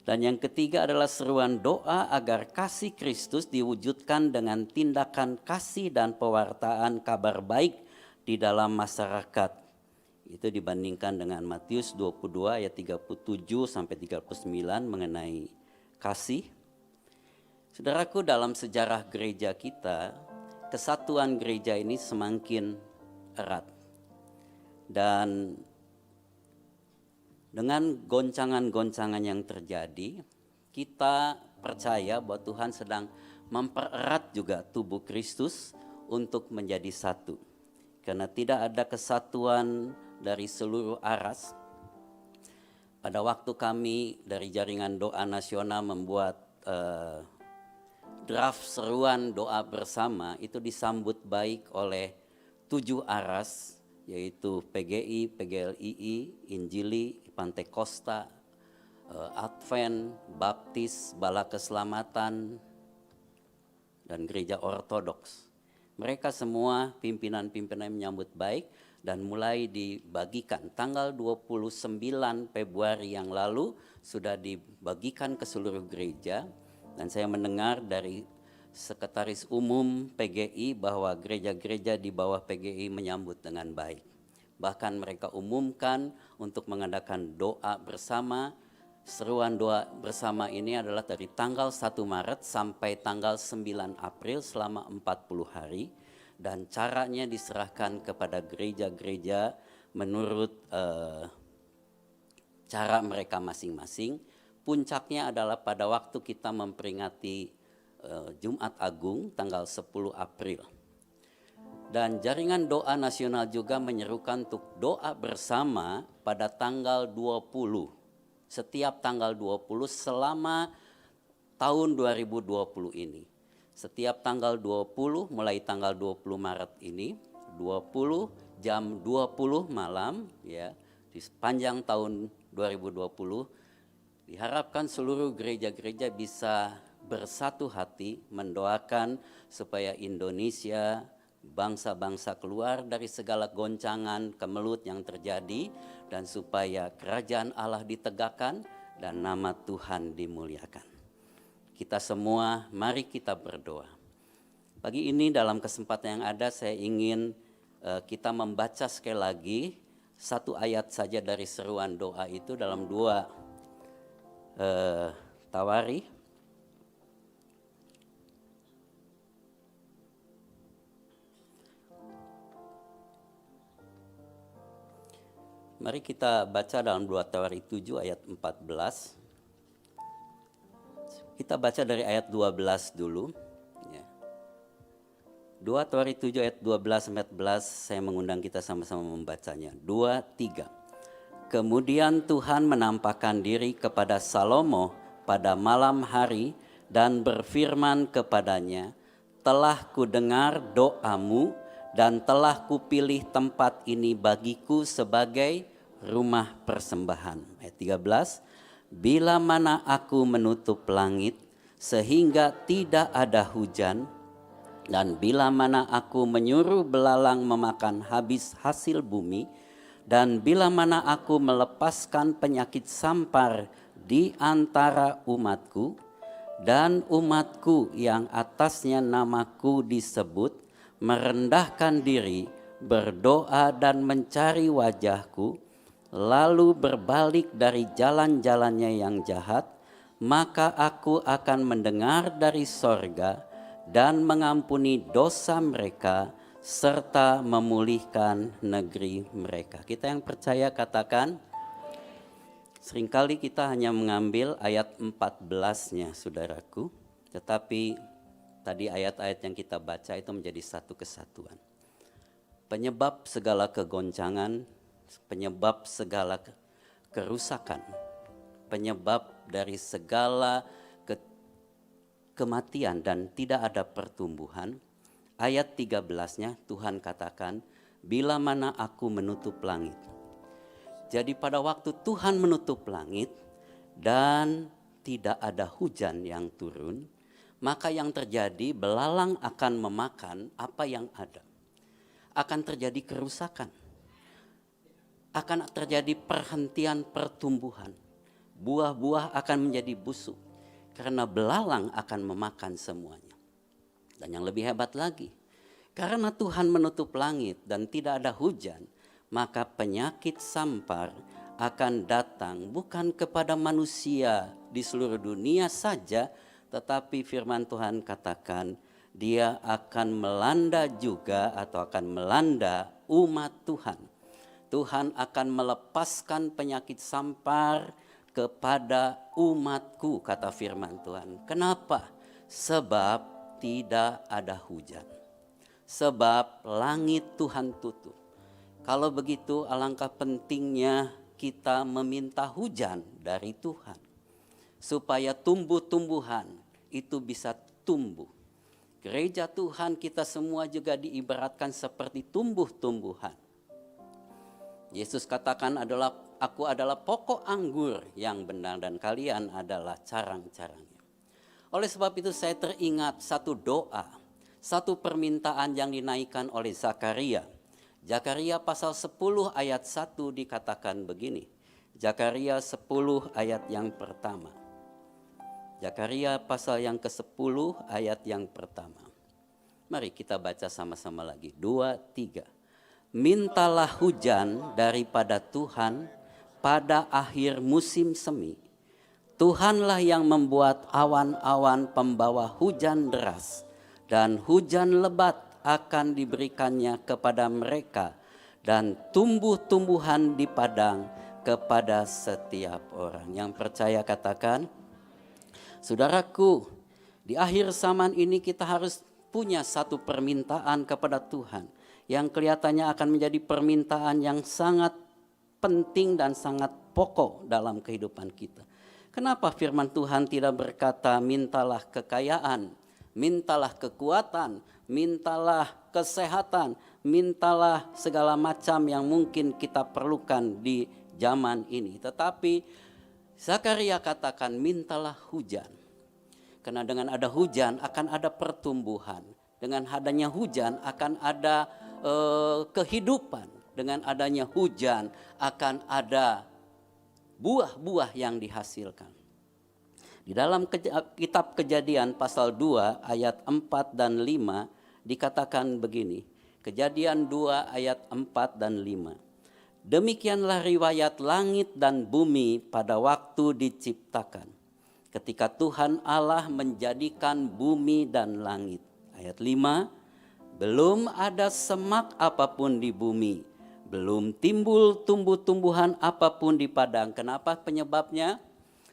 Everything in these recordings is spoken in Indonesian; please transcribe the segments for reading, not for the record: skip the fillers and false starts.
Dan yang ketiga adalah seruan doa agar kasih Kristus diwujudkan dengan tindakan kasih dan pewartaan kabar baik di dalam masyarakat. Itu dibandingkan dengan Matius 22 ayat 37 sampai 39 mengenai kasih. Saudaraku, dalam sejarah gereja kita, kesatuan gereja ini semakin erat. Dan dengan goncangan-goncangan yang terjadi, kita percaya bahwa Tuhan sedang mempererat juga tubuh Kristus untuk menjadi satu. Karena tidak ada kesatuan dari seluruh aras. Pada waktu kami dari Jaringan Doa Nasional membuat draft seruan doa bersama, itu disambut baik oleh 7 aras, yaitu PGI, PGLII, Injili, Pantekosta, Advent, Baptis, Bala Keselamatan, dan Gereja Ortodoks. Mereka semua pimpinan-pimpinan menyambut baik dan mulai dibagikan. Tanggal 29 Februari yang lalu sudah dibagikan ke seluruh gereja, dan saya mendengar dari Sekretaris Umum PGI bahwa gereja-gereja di bawah PGI menyambut dengan baik. Bahkan mereka umumkan untuk mengadakan doa bersama. Seruan doa bersama ini adalah dari tanggal 1 Maret sampai tanggal 9 April selama 40 hari. Dan caranya diserahkan kepada gereja-gereja menurut cara mereka masing-masing. Puncaknya adalah pada waktu kita memperingati Jumat Agung tanggal 10 April. Dan Jaringan Doa Nasional juga menyerukan untuk doa bersama pada tanggal 20. Setiap tanggal 20 selama tahun 2020 ini. Setiap tanggal 20 mulai tanggal 20 Maret ini, 20 jam 20 malam ya, di sepanjang tahun 2020 diharapkan seluruh gereja-gereja bisa bersatu hati mendoakan supaya Indonesia, bangsa-bangsa keluar dari segala goncangan kemelut yang terjadi, dan supaya kerajaan Allah ditegakkan dan nama Tuhan dimuliakan. Kita semua mari kita berdoa. Pagi ini dalam kesempatan yang ada saya ingin kita membaca sekali lagi satu ayat saja dari seruan doa itu dalam 2 Tawari. Mari kita baca dalam 2 Tawari 7 ayat 14. Kita baca dari ayat 12 dulu. Ya. 2 Tawari 7 ayat 12 sampai 14, saya mengundang kita sama-sama membacanya. 2, 3. Kemudian Tuhan menampakkan diri kepada Salomo pada malam hari dan berfirman kepadanya, telah kudengar doamu dan telah kupilih tempat ini bagiku sebagai rumah persembahan. Ayat 13, bila mana aku menutup langit sehingga tidak ada hujan, dan bila mana aku menyuruh belalang memakan habis hasil bumi, dan bila mana aku melepaskan penyakit sampar di antara umatku, dan umatku yang atasnya namaku disebut merendahkan diri, berdoa dan mencari wajahku, lalu berbalik dari jalan-jalannya yang jahat, maka aku akan mendengar dari sorga dan mengampuni dosa mereka serta memulihkan negeri mereka. Kita yang percaya katakan. Seringkali kita hanya mengambil ayat 14-nya saudaraku, tetapi tadi ayat-ayat yang kita baca itu menjadi satu kesatuan. Penyebab segala kegoncangan, penyebab segala kerusakan, penyebab dari segala kematian dan tidak ada pertumbuhan. Ayat 13-nya Tuhan katakan, bila mana aku menutup langit. Jadi pada waktu Tuhan menutup langit dan tidak ada hujan yang turun, maka yang terjadi belalang akan memakan apa yang ada. Akan terjadi kerusakan. Akan terjadi perhentian pertumbuhan. buah-buah akan menjadi busuk, karena belalang akan memakan semuanya. Dan yang lebih hebat lagi, karena Tuhan menutup langit dan tidak ada hujan, maka penyakit sampar akan datang bukan kepada manusia di seluruh dunia saja, tetapi firman Tuhan katakan dia akan melanda juga atau akan melanda umat Tuhan. Tuhan akan melepaskan penyakit sampar kepada umatku, kata firman Tuhan. Kenapa? Sebab tidak ada hujan. Sebab langit Tuhan tutup. Kalau begitu alangkah pentingnya kita meminta hujan dari Tuhan. Supaya tumbuh-tumbuhan itu bisa tumbuh. Gereja Tuhan kita semua juga diibaratkan seperti tumbuh-tumbuhan. Yesus katakan aku adalah pokok anggur yang benar dan kalian adalah carang-carangnya. Oleh sebab itu saya teringat satu doa, satu permintaan yang dinaikkan oleh Zakaria. Zakaria pasal 10 ayat 1 dikatakan begini. Zakaria 10 ayat yang pertama. Zakaria pasal yang ke-10 ayat yang pertama. Mari kita baca sama-sama lagi. 2, 3. Mintalah hujan daripada Tuhan pada akhir musim semi. Tuhanlah yang membuat awan-awan pembawa hujan deras, dan hujan lebat akan diberikannya kepada mereka, dan tumbuh-tumbuhan di padang kepada setiap orang. Yang percaya katakan, saudaraku, di akhir zaman ini kita harus punya satu permintaan kepada Tuhan yang kelihatannya akan menjadi permintaan yang sangat penting dan sangat pokok dalam kehidupan kita. Kenapa firman Tuhan tidak berkata mintalah kekayaan, mintalah kekuatan, mintalah kesehatan, mintalah segala macam yang mungkin kita perlukan di zaman ini. Tetapi Zakaria katakan mintalah hujan. Karena dengan ada hujan akan ada pertumbuhan. Dengan adanya hujan akan ada kehidupan. Dengan adanya hujan akan ada buah-buah yang dihasilkan. Di dalam kitab Kejadian pasal 2 ayat 4 dan 5 dikatakan begini. Kejadian 2 ayat 4 dan 5. Demikianlah riwayat langit dan bumi pada waktu diciptakan. Ketika Tuhan Allah menjadikan bumi dan langit. Ayat 5. Belum ada semak apapun di bumi. Belum timbul tumbuh-tumbuhan apapun di padang. Kenapa penyebabnya?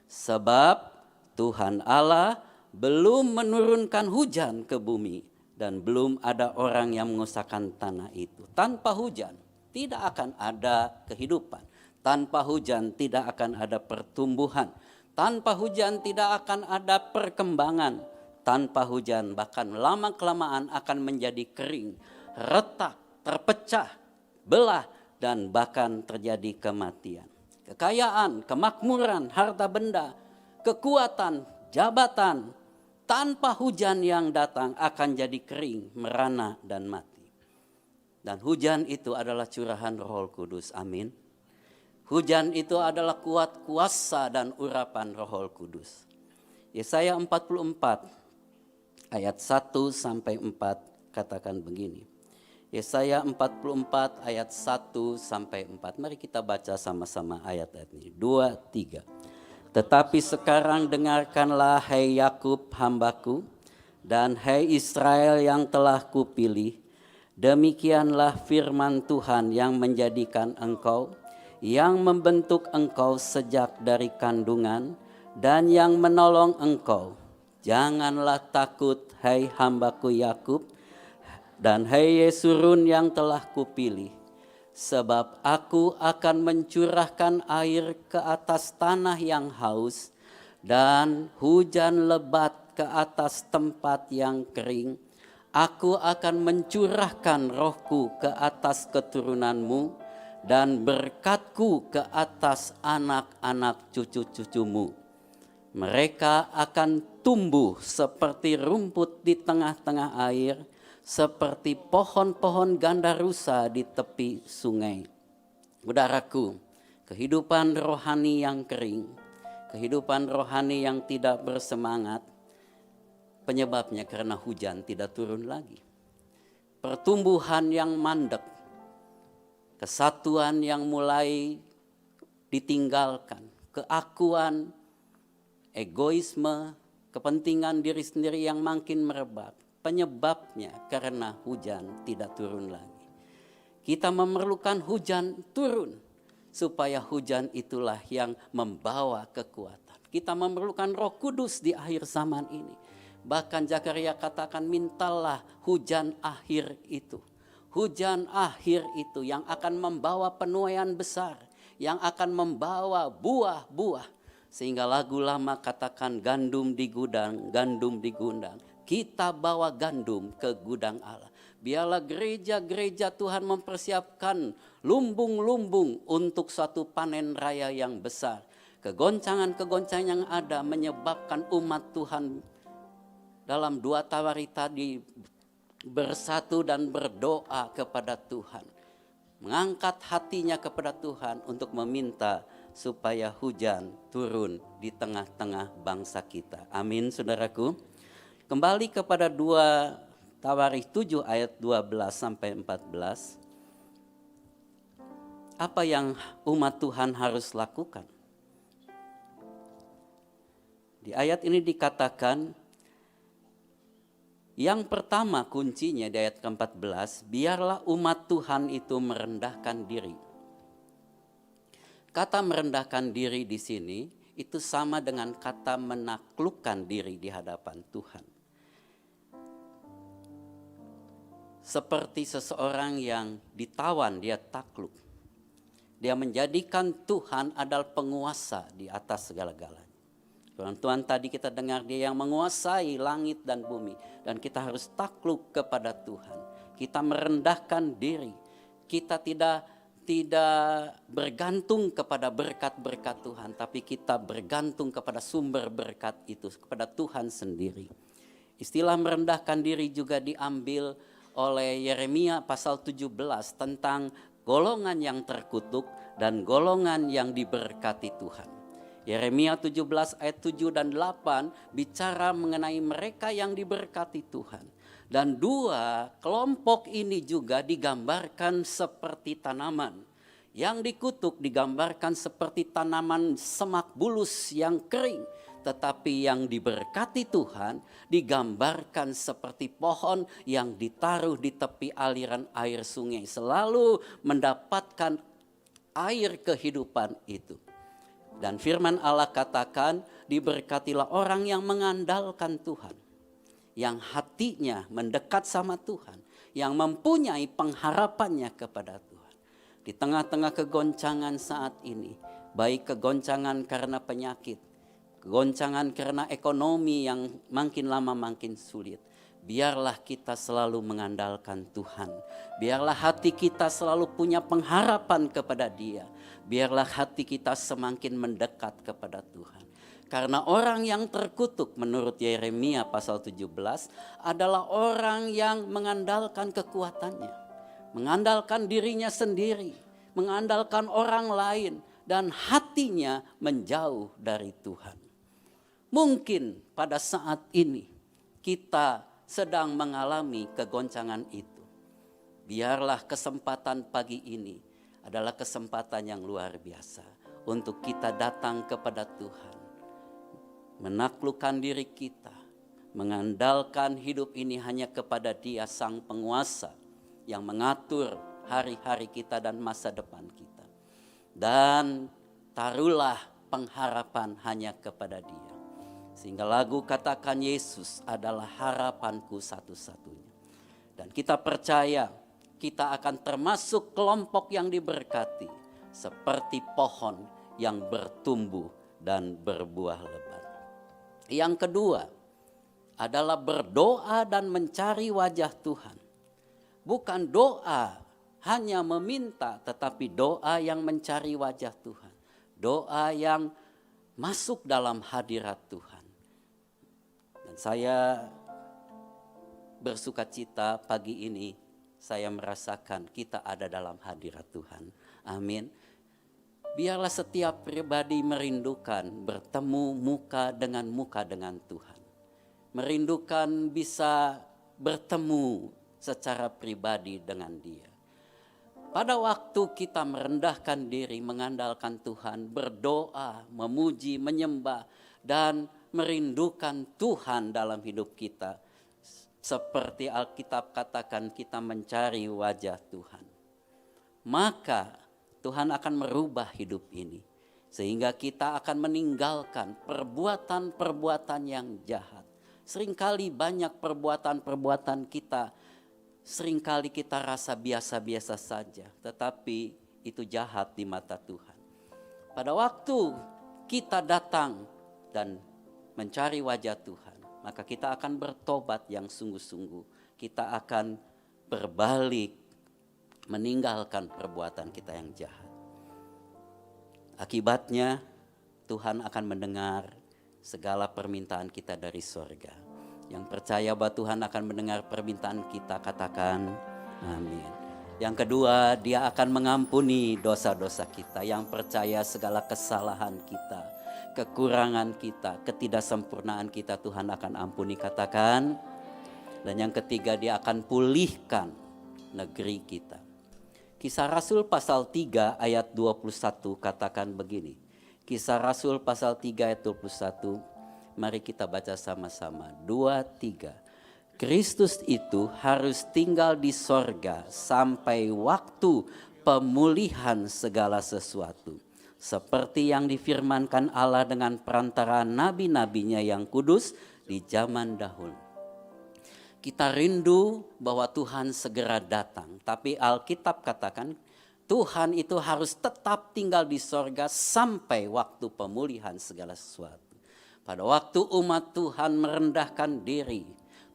Sebab Tuhan Allah belum menurunkan hujan ke bumi. Dan belum ada orang yang mengusahakan tanah itu. Tanpa hujan tidak akan ada kehidupan. Tanpa hujan tidak akan ada pertumbuhan. Tanpa hujan tidak akan ada perkembangan. Tanpa hujan bahkan lama-kelamaan akan menjadi kering, retak, terpecah, belah, dan bahkan terjadi kematian. Kekayaan, kemakmuran, harta benda, kekuatan, jabatan, tanpa hujan yang datang akan jadi kering, merana, dan mati. Dan hujan itu adalah curahan Roh Kudus, amin. Hujan itu adalah kuat kuasa dan urapan Roh Kudus. Yesaya 44 ayat 1 sampai 4 katakan begini. Yesaya 44 ayat 1 sampai 4. Mari kita baca sama-sama ayat-ayat ini. 2, 3. Tetapi sekarang dengarkanlah hai Yakub hambaku dan hai Israel yang telah kupilih. Demikianlah firman Tuhan yang menjadikan engkau, yang membentuk engkau sejak dari kandungan dan yang menolong engkau. Janganlah takut hai hambaku Yakub dan hai Yesurun yang telah kupilih. Sebab aku akan mencurahkan air ke atas tanah yang haus dan hujan lebat ke atas tempat yang kering. Aku akan mencurahkan rohku ke atas keturunanmu dan berkatku ke atas anak-anak cucu-cucumu. Mereka akan tumbuh seperti rumput di tengah-tengah air, seperti pohon-pohon gandarusa di tepi sungai. Saudaraku, kehidupan rohani yang kering, Kehidupan rohani yang tidak bersemangat, penyebabnya karena hujan tidak turun lagi. Pertumbuhan yang mandek, kesatuan yang mulai ditinggalkan, keakuan, egoisme, kepentingan diri sendiri yang makin merebak. Penyebabnya karena hujan tidak turun lagi. Kita memerlukan hujan turun, supaya hujan itulah yang membawa kekuatan. Kita memerlukan Roh Kudus di akhir zaman ini. Bahkan Zakaria katakan, mintalah hujan akhir itu. Hujan akhir itu yang akan membawa penuaian besar, yang akan membawa buah-buah. Sehingga lagu lama katakan, gandum di gudang, gandum di gudang. Kita bawa gandum ke gudang Allah. Biarlah gereja-gereja Tuhan mempersiapkan lumbung-lumbung untuk suatu panen raya yang besar. Kegoncangan-kegoncangan yang ada menyebabkan umat Tuhan dalam 2 Tawari tadi bersatu dan berdoa kepada Tuhan. Mengangkat hatinya kepada Tuhan untuk meminta supaya hujan turun di tengah-tengah bangsa kita. Amin, saudaraku. Kembali kepada 2 Tawarikh 7 ayat 12 sampai 14. Apa yang umat Tuhan harus lakukan? Di ayat ini dikatakan, yang pertama kuncinya di ayat ke-14, biarlah umat Tuhan itu merendahkan diri. Kata merendahkan diri di sini itu sama dengan kata menaklukkan diri di hadapan Tuhan. Seperti seseorang yang ditawan, dia takluk. Dia menjadikan Tuhan adalah penguasa di atas segala-galanya. Tuhan tadi kita dengar, dia yang menguasai langit dan bumi. Dan kita harus takluk kepada Tuhan. Kita merendahkan diri. Kita tidak bergantung kepada berkat-berkat Tuhan. Tapi kita bergantung kepada sumber berkat itu, kepada Tuhan sendiri. Istilah merendahkan diri juga diambil oleh Yeremia pasal 17 tentang golongan yang terkutuk dan golongan yang diberkati Tuhan. Yeremia 17 ayat 7 dan 8 bicara mengenai mereka yang diberkati Tuhan. Dan 2 kelompok ini juga digambarkan seperti tanaman. Yang dikutuk digambarkan seperti tanaman semak bulus yang kering. Tetapi yang diberkati Tuhan digambarkan seperti pohon yang ditaruh di tepi aliran air sungai. Selalu mendapatkan air kehidupan itu. Dan firman Allah katakan, diberkatilah orang yang mengandalkan Tuhan. Yang hatinya mendekat sama Tuhan. Yang mempunyai pengharapannya kepada Tuhan. Di tengah-tengah kegoncangan saat ini, baik kegoncangan karena penyakit, kegoncangan karena ekonomi yang makin lama makin sulit. Biarlah kita selalu mengandalkan Tuhan. Biarlah hati kita selalu punya pengharapan kepada Dia. Biarlah hati kita semakin mendekat kepada Tuhan. Karena orang yang terkutuk menurut Yeremia pasal 17 adalah orang yang mengandalkan kekuatannya. Mengandalkan dirinya sendiri. Mengandalkan orang lain. Dan hatinya menjauh dari Tuhan. Mungkin pada saat ini kita sedang mengalami kegoncangan itu. Biarlah kesempatan pagi ini adalah kesempatan yang luar biasa untuk kita datang kepada Tuhan. Menaklukkan diri kita, mengandalkan hidup ini hanya kepada Dia Sang Penguasa yang mengatur hari-hari kita dan masa depan kita. Dan taruhlah pengharapan hanya kepada Dia. Sehingga lagu katakan Yesus adalah harapanku satu-satunya. Dan kita percaya kita akan termasuk kelompok yang diberkati. Seperti pohon yang bertumbuh dan berbuah lebat. Yang kedua adalah berdoa dan mencari wajah Tuhan. Bukan doa hanya meminta, tetapi doa yang mencari wajah Tuhan. Doa yang masuk dalam hadirat Tuhan. Dan saya bersukacita pagi ini saya merasakan kita ada dalam hadirat Tuhan. Amin. Biarlah setiap pribadi merindukan bertemu muka dengan Tuhan. Merindukan bisa bertemu secara pribadi dengan Dia. Pada waktu kita merendahkan diri, mengandalkan Tuhan, berdoa, memuji, menyembah, dan merindukan Tuhan dalam hidup kita. Seperti Alkitab katakan, kita mencari wajah Tuhan. Maka Tuhan akan merubah hidup ini. Sehingga kita akan meninggalkan perbuatan-perbuatan yang jahat. Seringkali banyak perbuatan-perbuatan kita, seringkali kita rasa biasa-biasa saja. Tetapi itu jahat di mata Tuhan. Pada waktu kita datang dan mencari wajah Tuhan, maka kita akan bertobat yang sungguh-sungguh. Kita akan berbalik, meninggalkan perbuatan kita yang jahat. Akibatnya Tuhan akan mendengar segala permintaan kita dari sorga. Yang percaya bahwa Tuhan akan mendengar permintaan kita, katakan amin. Yang kedua, Dia akan mengampuni dosa-dosa kita. Yang percaya segala kesalahan kita, kekurangan kita, ketidaksempurnaan kita, Tuhan akan ampuni, katakan. Dan yang ketiga, Dia akan pulihkan negeri kita. Kisah Rasul pasal 3 ayat 21 katakan begini. Kisah Rasul pasal 3 ayat 21, mari kita baca sama-sama. 2, 3. Kristus itu harus tinggal di sorga sampai waktu pemulihan segala sesuatu. Seperti yang difirmankan Allah dengan perantara nabi-nabinya yang kudus di zaman dahulu. Kita rindu bahwa Tuhan segera datang. Tapi Alkitab katakan Tuhan itu harus tetap tinggal di sorga sampai waktu pemulihan segala sesuatu. Pada waktu umat Tuhan merendahkan diri,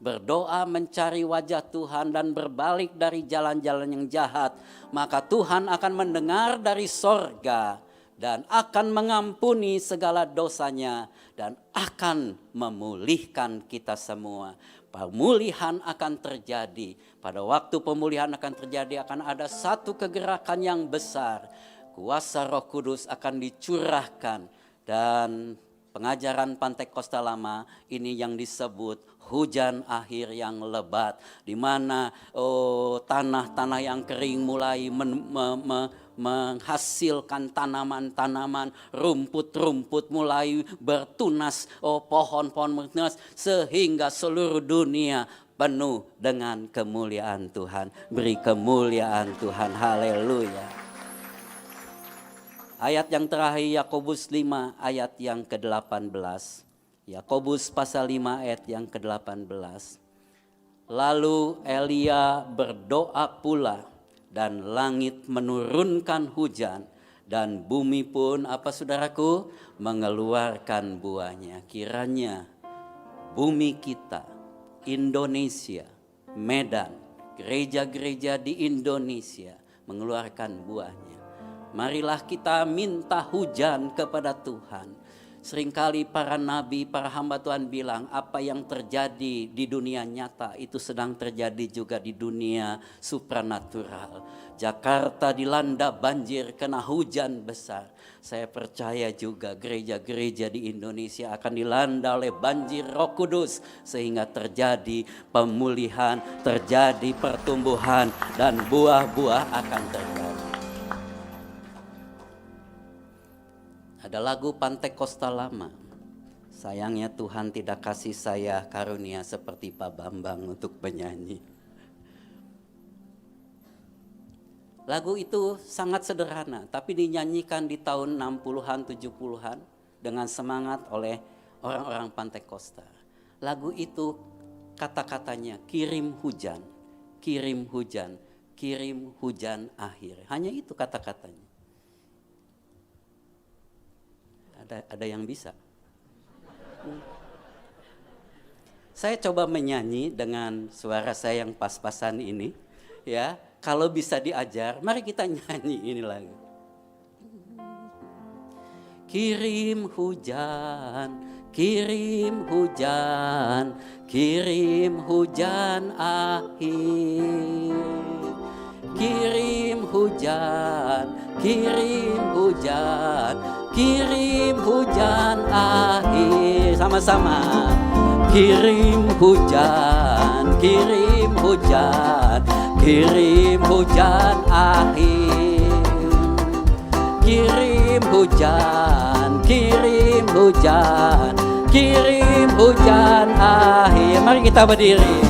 berdoa mencari wajah Tuhan dan berbalik dari jalan-jalan yang jahat, maka Tuhan akan mendengar dari sorga dan akan mengampuni segala dosanya dan akan memulihkan kita semua. Pemulihan akan terjadi. Pada waktu pemulihan akan terjadi, akan ada satu kegerakan yang besar. Kuasa Roh Kudus akan dicurahkan. Dan pengajaran Pantekosta lama ini yang disebut hujan akhir yang lebat. Di mana tanah-tanah yang kering mulai menghasilkan tanaman-tanaman, rumput-rumput mulai bertunas, pohon-pohon bertunas, sehingga seluruh dunia penuh dengan kemuliaan Tuhan. Beri kemuliaan Tuhan, haleluya. Ayat yang terakhir Yakobus 5 ayat yang ke-18. Yakobus pasal 5 ayat yang ke-18. Lalu Elia berdoa pula, dan langit menurunkan hujan, dan bumi pun apa saudaraku, mengeluarkan buahnya. Kiranya bumi kita, Indonesia, Medan, gereja-gereja di Indonesia mengeluarkan buahnya. Marilah kita minta hujan kepada Tuhan. Seringkali para nabi, para hamba Tuhan bilang apa yang terjadi di dunia nyata itu sedang terjadi juga di dunia supranatural. Jakarta dilanda banjir kena hujan besar. Saya percaya juga gereja-gereja di Indonesia akan dilanda oleh banjir Roh Kudus. Sehingga terjadi pemulihan, terjadi pertumbuhan dan buah-buah akan terjadi. Ada lagu Pantekosta lama. Sayangnya Tuhan tidak kasih saya karunia seperti Pak Bambang untuk menyanyi. Lagu itu sangat sederhana, tapi dinyanyikan di tahun 60-an, 70-an dengan semangat oleh orang-orang Pantekosta. Lagu itu kata-katanya kirim hujan, kirim hujan, kirim hujan akhir. Hanya itu kata-katanya. Ada yang bisa? Saya coba menyanyi dengan suara saya yang pas-pasan ini, ya. Kalau bisa diajar, mari kita nyanyi ini lagi. Kirim hujan, kirim hujan, kirim hujan akhir. Kirim hujan, kirim hujan, kirim hujan akhir. Sama-sama. Kirim hujan, kirim hujan, kirim hujan akhir. Kirim hujan, kirim hujan, kirim hujan akhir. Mari kita berdiri.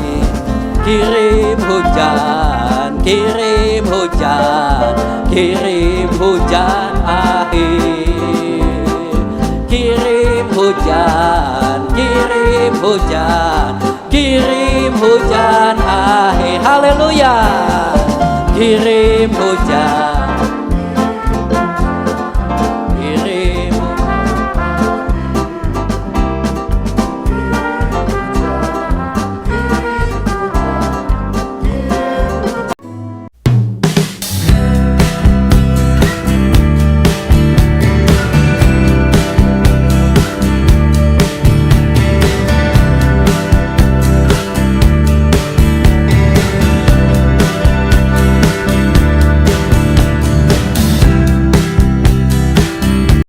Kirim hujan, kirim hujan, kirim hujan akhir. Kirim hujan, kirim hujan, kirim hujan akhir. Haleluya. Kirim hujan,